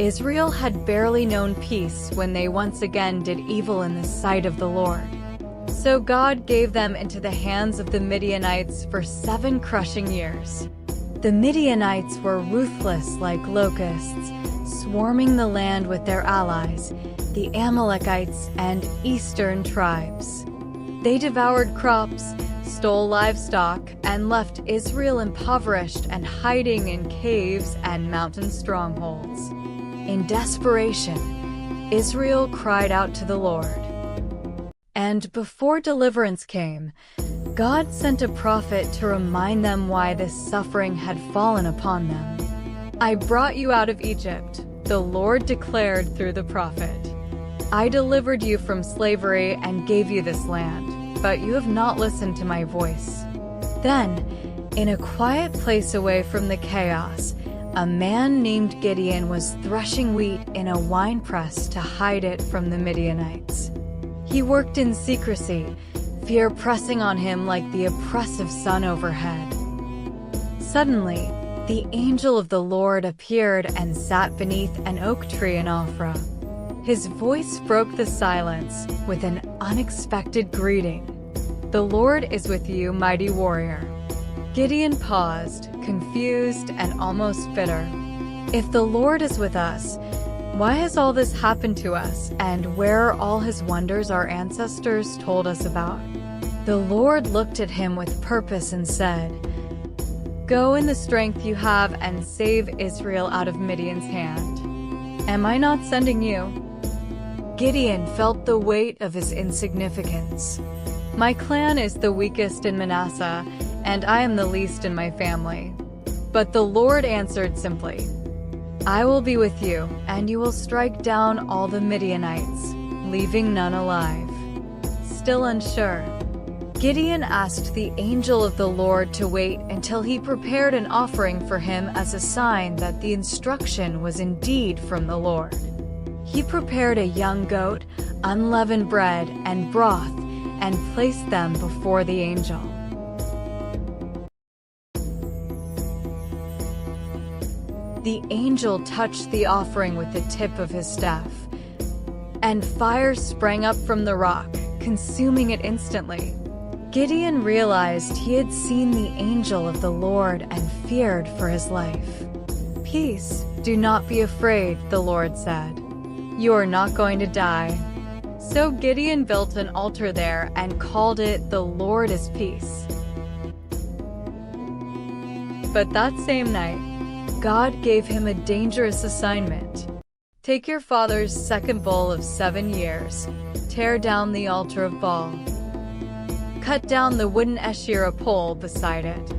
Israel had barely known peace when they once again did evil in the sight of the Lord. So God gave them into the hands of the Midianites for 7 crushing years. The Midianites were ruthless like locusts, swarming the land with their allies, the Amalekites and eastern tribes. They devoured crops, stole livestock, and left Israel impoverished and hiding in caves and mountain strongholds. In desperation, Israel cried out to the Lord. And before deliverance came, God sent a prophet to remind them why this suffering had fallen upon them. "I brought you out of Egypt," the Lord declared through the prophet. "I delivered you from slavery and gave you this land, but you have not listened to my voice." Then, in a quiet place away from the chaos, a man named Gideon was threshing wheat in a winepress to hide it from the Midianites. He worked in secrecy, fear pressing on him like the oppressive sun overhead. Suddenly, the angel of the Lord appeared and sat beneath an oak tree in Ophrah. His voice broke the silence with an unexpected greeting. "The Lord is with you, mighty warrior." Gideon paused, confused and almost bitter. If the Lord is with us, why has all this happened to us, and where are all his wonders our ancestors told us about? The Lord looked at him with purpose and said, "Go in the strength you have and save Israel out of Midian's hand. Am I not sending you?" Gideon felt the weight of his insignificance. "My clan is the weakest in Manasseh, and I am the least in my family." But the Lord answered simply, "I will be with you, and you will strike down all the Midianites, leaving none alive." Still unsure, Gideon asked the angel of the Lord to wait until he prepared an offering for him as a sign that the instruction was indeed from the Lord. He prepared a young goat, unleavened bread, and broth, and placed them before the angel. The angel touched the offering with the tip of his staff, and fire sprang up from the rock, consuming it instantly. Gideon realized he had seen the angel of the Lord and feared for his life. "Peace, do not be afraid," the Lord said. "You are not going to die." So Gideon built an altar there and called it "The Lord is Peace." But that same night, God gave him a dangerous assignment. "Take your father's second bull of 7 years, tear down the altar of Baal. Cut down the wooden Asherah pole beside it.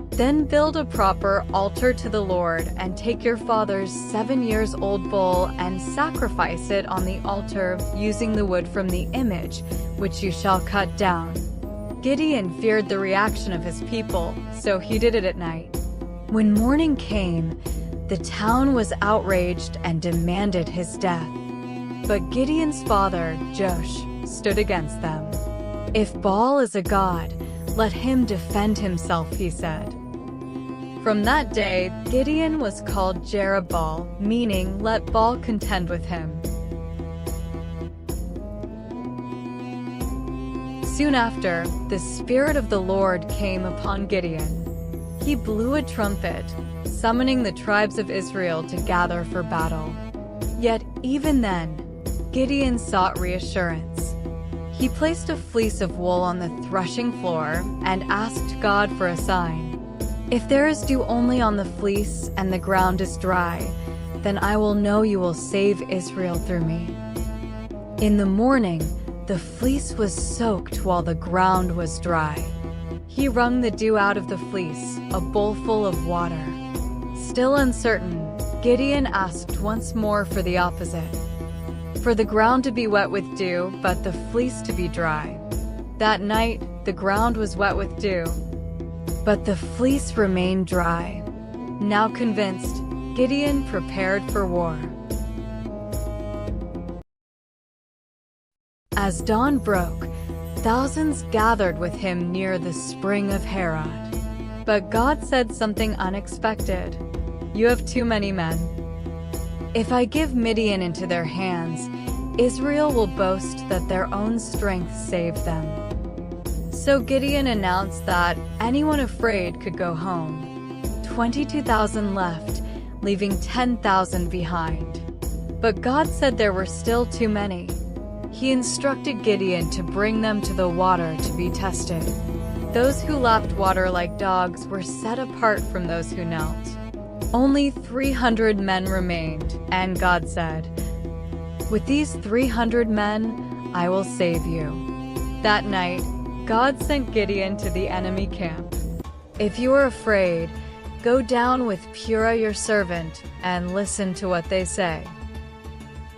Then build a proper altar to the Lord and take your father's 7 years old bull and sacrifice it on the altar using the wood from the image, which you shall cut down." Gideon feared the reaction of his people, so he did it at night. When morning came, the town was outraged and demanded his death. But Gideon's father, Josh, stood against them. "If Baal is a god, let him defend himself," he said. From that day, Gideon was called Jerubbaal, meaning "let Baal contend with him." Soon after, the Spirit of the Lord came upon Gideon. He blew a trumpet, summoning the tribes of Israel to gather for battle. Yet even then, Gideon sought reassurance. He placed a fleece of wool on the threshing floor and asked God for a sign. "If there is dew only on the fleece and the ground is dry, then I will know you will save Israel through me." In the morning, the fleece was soaked while the ground was dry. He wrung the dew out of the fleece, a bowl full of water. Still uncertain, Gideon asked once more for the opposite. For the ground to be wet with dew, but the fleece to be dry. That night, the ground was wet with dew, but the fleece remained dry. Now convinced, Gideon prepared for war. As dawn broke, thousands gathered with him near the spring of Harod. But God said something unexpected. "You have too many men." "If I give Midian into their hands, Israel will boast that their own strength saved them." So Gideon announced that anyone afraid could go home. 22,000 left, leaving 10,000 behind. But God said there were still too many. He instructed Gideon to bring them to the water to be tested. Those who lapped water like dogs were set apart from those who knelt. Only 300 men remained, and God said, "With these 300 men, I will save you." That night, God sent Gideon to the enemy camp. "If you are afraid, go down with Purah your servant and listen to what they say."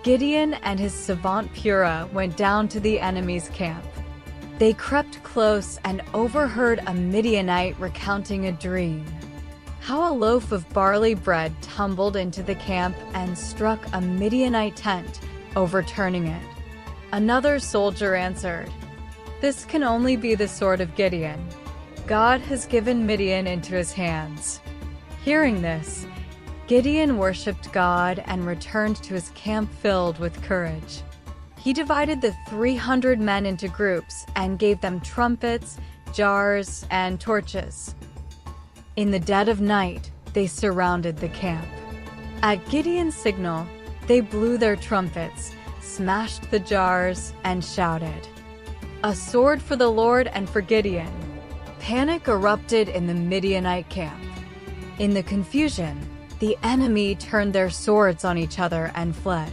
Gideon and his servant Purah went down to the enemy's camp. They crept close and overheard a Midianite recounting a dream. How a loaf of barley bread tumbled into the camp and struck a Midianite tent, overturning it. Another soldier answered, "This can only be the sword of Gideon. God has given Midian into his hands." Hearing this, Gideon worshipped God and returned to his camp filled with courage. He divided the 300 men into groups and gave them trumpets, jars, and torches. In the dead of night, they surrounded the camp. At Gideon's signal, they blew their trumpets, smashed the jars, and shouted, "A sword for the Lord and for Gideon." Panic erupted in the Midianite camp. In the confusion, the enemy turned their swords on each other and fled.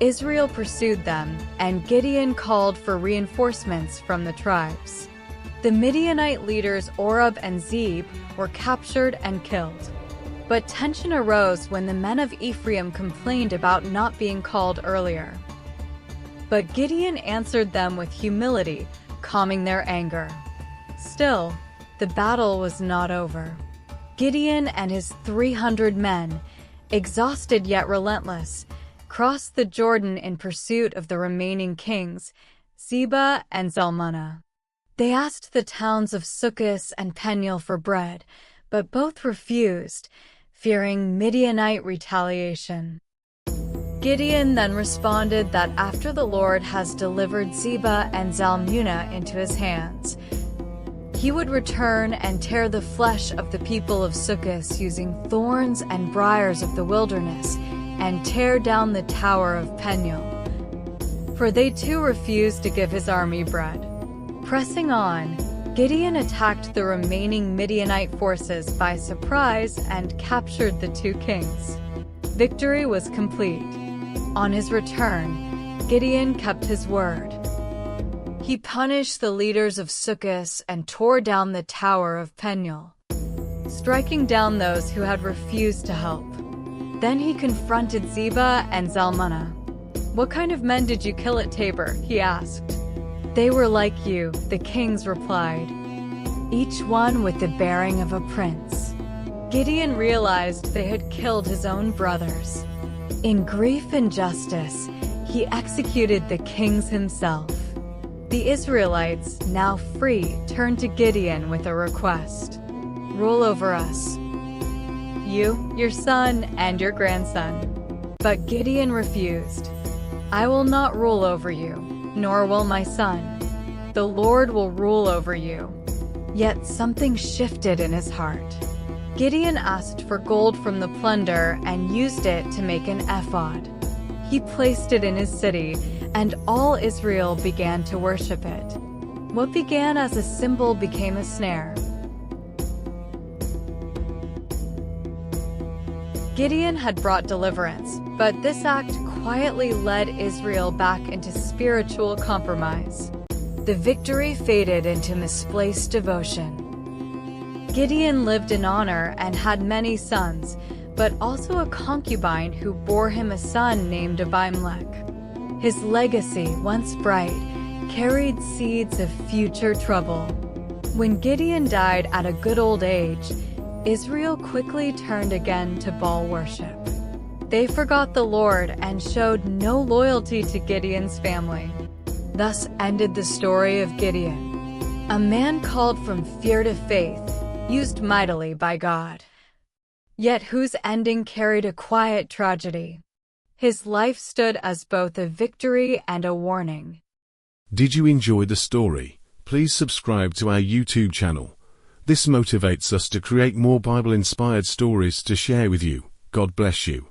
Israel pursued them, and Gideon called for reinforcements from the tribes. The Midianite leaders Oreb and Zeb were captured and killed. But tension arose when the men of Ephraim complained about not being called earlier. But Gideon answered them with humility, calming their anger. Still, the battle was not over. Gideon and his 300 men, exhausted yet relentless, crossed the Jordan in pursuit of the remaining kings, Zebah and Zalmunna. They asked the towns of Sukkot and Peniel for bread, but both refused, fearing Midianite retaliation. Gideon then responded that after the Lord has delivered Zebah and Zalmunna into his hands, he would return and tear the flesh of the people of Sukkot using thorns and briars of the wilderness, and tear down the tower of Peniel. For they too refused to give his army bread. Pressing on, Gideon attacked the remaining Midianite forces by surprise and captured the two kings. Victory was complete. On his return, Gideon kept his word. He punished the leaders of Sukkot and tore down the tower of Peniel, striking down those who had refused to help. Then he confronted Zebah and Zalmunna. "What kind of men did you kill at Tabor?" he asked. "They were like you," the kings replied, "each one with the bearing of a prince." Gideon realized they had killed his own brothers. In grief and justice, he executed the kings himself. The Israelites, now free, turned to Gideon with a request. "Rule over us. You, your son, and your grandson." But Gideon refused. "I will not rule over you, nor will my son. The Lord will rule over you." Yet something shifted in his heart. Gideon asked for gold from the plunder and used it to make an ephod. He placed it in his city, and all Israel began to worship it. What began as a symbol became a snare. Gideon had brought deliverance, but this act quietly led Israel back into spiritual compromise. The victory faded into misplaced devotion. Gideon lived in honor and had many sons, but also a concubine who bore him a son named Abimelech. His legacy, once bright, carried seeds of future trouble. When Gideon died at a good old age, Israel quickly turned again to Baal worship. They forgot the Lord and showed no loyalty to Gideon's family. Thus ended the story of Gideon, a man called from fear to faith, used mightily by God, yet whose ending carried a quiet tragedy. His life stood as both a victory and a warning. Did you enjoy the story? Please subscribe to our YouTube channel. This motivates us to create more Bible-inspired stories to share with you. God bless you.